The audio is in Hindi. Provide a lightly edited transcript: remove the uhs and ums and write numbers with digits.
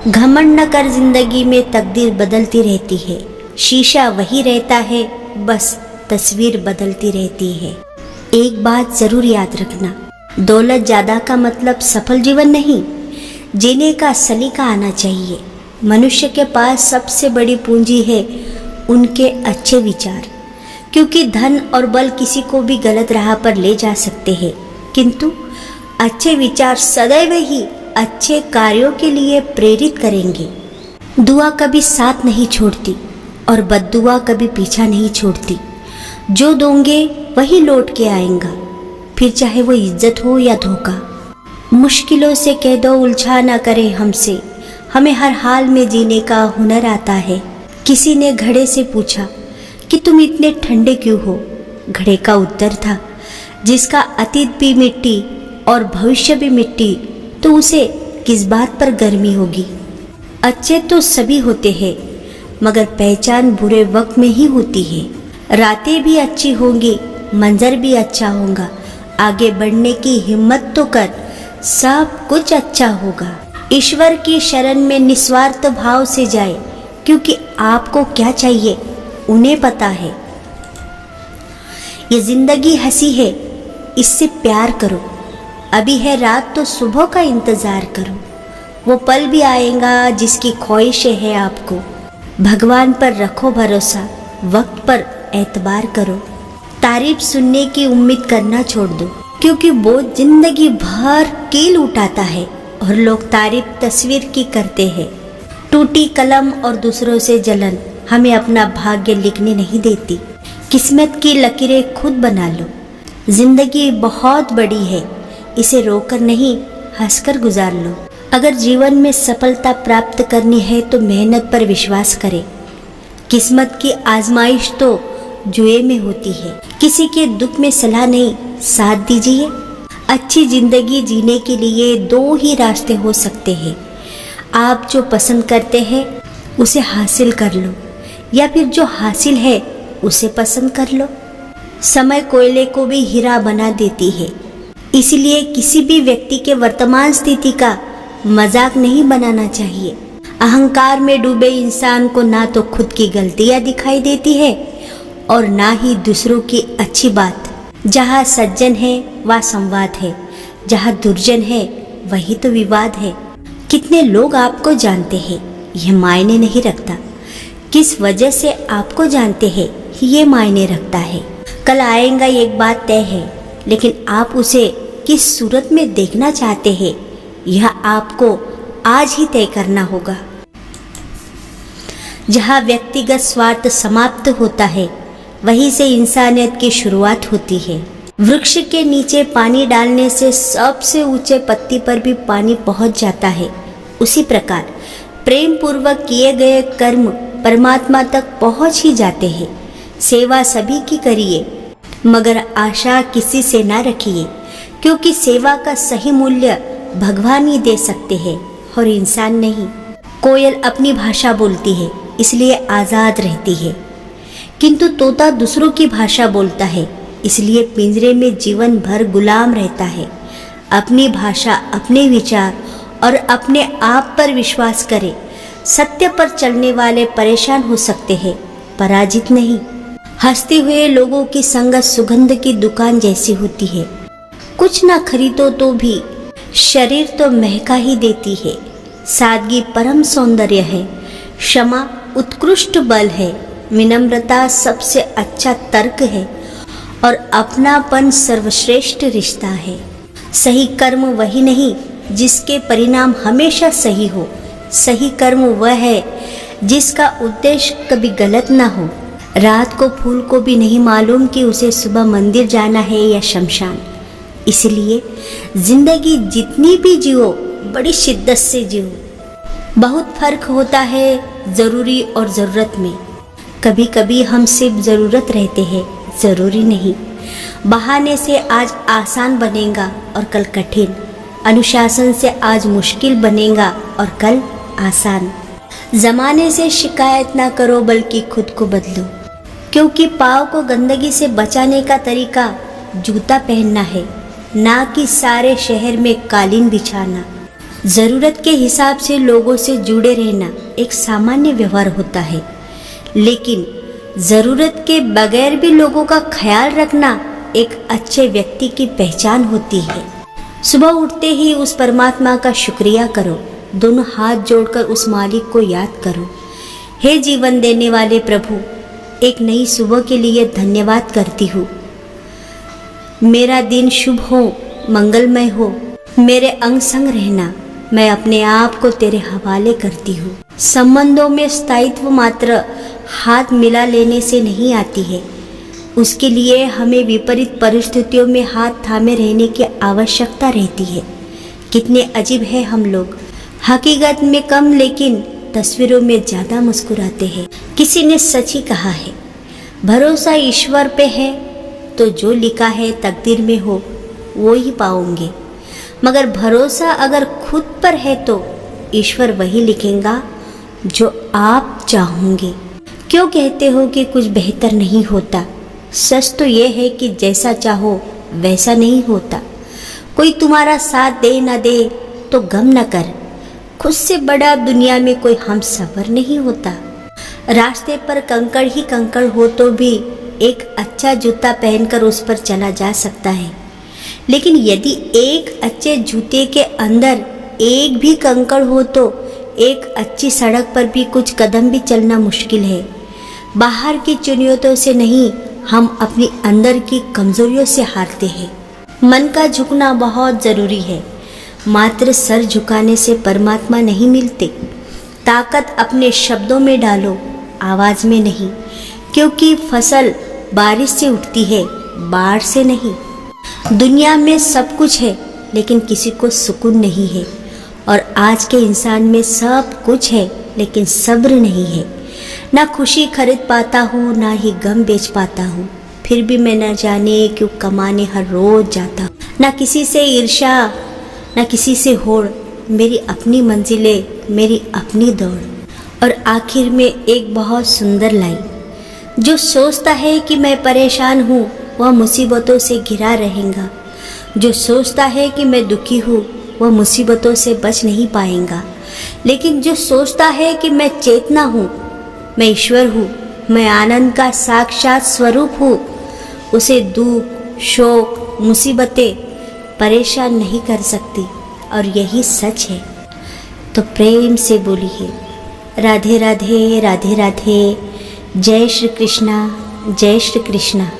घमंड न कर, जिंदगी में तकदीर बदलती रहती है। शीशा वही रहता है, बस तस्वीर बदलती रहती है। एक बात जरूर याद रखना, दौलत ज्यादा का मतलब सफल जीवन नहीं, जीने का सलीका आना चाहिए। मनुष्य के पास सबसे बड़ी पूंजी है उनके अच्छे विचार, क्योंकि धन और बल किसी को भी गलत राह पर ले जा सकते हैं, किंतु अच्छे विचार सदैव ही अच्छे कार्यों के लिए प्रेरित करेंगे। दुआ कभी साथ नहीं छोड़ती और बद्दुआ कभी पीछा नहीं छोड़ती। जो दोगे वही लौट के आएगा, फिर चाहे वो इज्जत हो या धोखा। मुश्किलों से कह दो उलझा ना करे हमसे, हमें हर हाल में जीने का हुनर आता है। किसी ने घड़े से पूछा कि तुम इतने ठंडे क्यों हो? घड़े का उत्तर था, जिसका अतीत भी मिट्टी और भविष्य भी मिट्टी, तो उसे किस बात पर गर्मी होगी। अच्छे तो सभी होते हैं, मगर पहचान बुरे वक्त में ही होती है। रातें भी अच्छी होंगी, मंजर भी अच्छा होगा। आगे बढ़ने की हिम्मत तो कर, सब कुछ अच्छा होगा। ईश्वर की शरण में निस्वार्थ भाव से जाए, क्योंकि आपको क्या चाहिए उन्हें पता है। ये जिंदगी हंसी है, इससे प्यार करो। अभी है रात तो सुबह का इंतजार करो। वो पल भी आएगा जिसकी ख्वाहिश है आपको। भगवान पर रखो भरोसा, वक्त पर एतबार करो। तारीफ सुनने की उम्मीद करना छोड़ दो, क्योंकि वो जिंदगी भर कील उठाता है और लोग तारीफ तस्वीर की करते हैं। टूटी कलम और दूसरों से जलन हमें अपना भाग्य लिखने नहीं देती। किस्मत की लकीरें खुद बना लो। जिंदगी बहुत बड़ी है, इसे रोकर नहीं हंसकर गुजार लो। अगर जीवन में सफलता प्राप्त करनी है तो मेहनत पर विश्वास करें। किस्मत की आजमाइश तो जुए में होती है। किसी के दुख में सलाह नहीं, साथ दीजिए। अच्छी जिंदगी जीने के लिए दो ही रास्ते हो सकते हैं। आप जो पसंद करते हैं उसे हासिल कर लो, या फिर जो हासिल है उसे पसंद कर लो। समय कोयले को भी हीरा बना देती है, इसलिए किसी भी व्यक्ति के वर्तमान स्थिति का मजाक नहीं बनाना चाहिए। अहंकार में डूबे इंसान को ना तो खुद की गलतियां दिखाई देती है और ना ही दूसरों की अच्छी बात। जहाँ सज्जन है वहाँ संवाद है, जहाँ दुर्जन है वही तो विवाद है। कितने लोग आपको जानते हैं यह मायने नहीं रखता, किस वजह से आपको जानते हैं ये मायने रखता है। कल आएगा एक बात तय है, लेकिन आप उसे किस सूरत में देखना चाहते हैं यह आपको आज ही तय करना होगा। जहाँ व्यक्तिगत स्वार्थ समाप्त होता है वहीं से इंसानियत की शुरुआत होती है। वृक्ष के नीचे पानी डालने से सबसे ऊंचे पत्ती पर भी पानी पहुंच जाता है। उसी प्रकार प्रेम पूर्वक किए गए कर्म परमात्मा तक पहुंच ही जाते हैं। सेवा सभी की करिए, मगर आशा किसी से ना रखिए, क्योंकि सेवा का सही मूल्य भगवान ही दे सकते हैं और इंसान नहीं। कोयल अपनी भाषा बोलती है इसलिए आज़ाद रहती है, किंतु तोता दूसरों की भाषा बोलता है इसलिए पिंजरे में जीवन भर गुलाम रहता है। अपनी भाषा, अपने विचार और अपने आप पर विश्वास करें। सत्य पर चलने वाले परेशान हो सकते हैं, पराजित नहीं। हंसते हुए लोगों की संगत सुगंध की दुकान जैसी होती है। कुछ ना खरीदो तो भी शरीर तो महका ही देती है। सादगी परम सौंदर्य है, क्षमा उत्कृष्ट बल है, विनम्रता सबसे अच्छा तर्क है और अपनापन सर्वश्रेष्ठ रिश्ता है। सही कर्म वही नहीं जिसके परिणाम हमेशा सही हो। सही कर्म वह है जिसका उद्देश्य कभी गलत ना हो। रात को फूल को भी नहीं मालूम कि उसे सुबह मंदिर जाना है या शमशान। इसलिए जिंदगी जितनी भी जियो बड़ी शिद्दत से जियो। बहुत फर्क होता है ज़रूरी और ज़रूरत में। कभी कभी हम सिर्फ ज़रूरत रहते हैं, ज़रूरी नहीं। बहाने से आज आसान बनेगा और कल कठिन। अनुशासन से आज मुश्किल बनेगा और कल आसान। ज़माने से शिकायत ना करो बल्कि खुद को बदलो, क्योंकि पाँव को गंदगी से बचाने का तरीका जूता पहनना है, ना कि सारे शहर में कालीन बिछाना। ज़रूरत के हिसाब से लोगों से जुड़े रहना एक सामान्य व्यवहार होता है, लेकिन ज़रूरत के बगैर भी लोगों का ख्याल रखना एक अच्छे व्यक्ति की पहचान होती है। सुबह उठते ही उस परमात्मा का शुक्रिया करो, दोनों हाथ जोड़कर उस मालिक को याद करो। हे जीवन देने वाले प्रभु, एक नई सुबह के लिए धन्यवाद करती हूँ। मेरा दिन शुभ हो, मंगलमय हो, मेरे अंग संग रहना। मैं अपने आप को तेरे हवाले करती हूँ। संबंधों में स्थायित्व मात्र हाथ मिला लेने से नहीं आती है, उसके लिए हमें विपरीत परिस्थितियों में हाथ थामे रहने की आवश्यकता रहती है। कितने अजीब है हम लोग, हकीकत में कम लेकिन तस्वीरों में ज़्यादा मुस्कुराते हैं। किसी ने सच ही कहा है, भरोसा ईश्वर पे है तो जो लिखा है तकदीर में हो वो ही पाओगे, मगर भरोसा अगर खुद पर है तो ईश्वर वही लिखेगा जो आप चाहोगे। क्यों कहते हो कि कुछ बेहतर नहीं होता? सच तो ये है कि जैसा चाहो वैसा नहीं होता। कोई तुम्हारा साथ दे न दे तो गम न कर, खुद से बड़ा दुनिया में कोई हमसफर नहीं होता। रास्ते पर कंकड़ ही कंकड़ हो तो भी एक अच्छा जूता पहनकर उस पर चला जा सकता है, लेकिन यदि एक अच्छे जूते के अंदर एक भी कंकड़ हो तो एक अच्छी सड़क पर भी कुछ कदम भी चलना मुश्किल है। बाहर की चुनौतियों से नहीं, हम अपनी अंदर की कमजोरियों से हारते हैं। मन का झुकना बहुत ज़रूरी है, मात्र सर झुकाने से परमात्मा नहीं मिलते। ताकत अपने शब्दों में डालो, आवाज़ में नहीं, क्योंकि फसल बारिश से उठती है, बाढ़ से नहीं। दुनिया में सब कुछ है लेकिन किसी को सुकून नहीं है, और आज के इंसान में सब कुछ है लेकिन सब्र नहीं है। ना खुशी खरीद पाता हूँ, ना ही गम बेच पाता हूँ, फिर भी मैं न जाने क्यों कमाने हर रोज जाता हूँ। ना किसी से ईर्ष्या, ना किसी से होड़, मेरी अपनी मंजिलें, मेरी अपनी दौड़। और आखिर में एक बहुत सुंदर लाइन, जो सोचता है कि मैं परेशान हूँ वह मुसीबतों से घिरा रहेगा, जो सोचता है कि मैं दुखी हूँ वह मुसीबतों से बच नहीं पाएगा, लेकिन जो सोचता है कि मैं चेतना हूँ, मैं ईश्वर हूँ, मैं आनंद का साक्षात स्वरूप हूँ, उसे दुख, शोक, मुसीबतें परेशान नहीं कर सकती। और यही सच है। तो प्रेम से बोलिए राधे राधे, राधे राधे। जय श्री कृष्णा, जय श्री कृष्णा।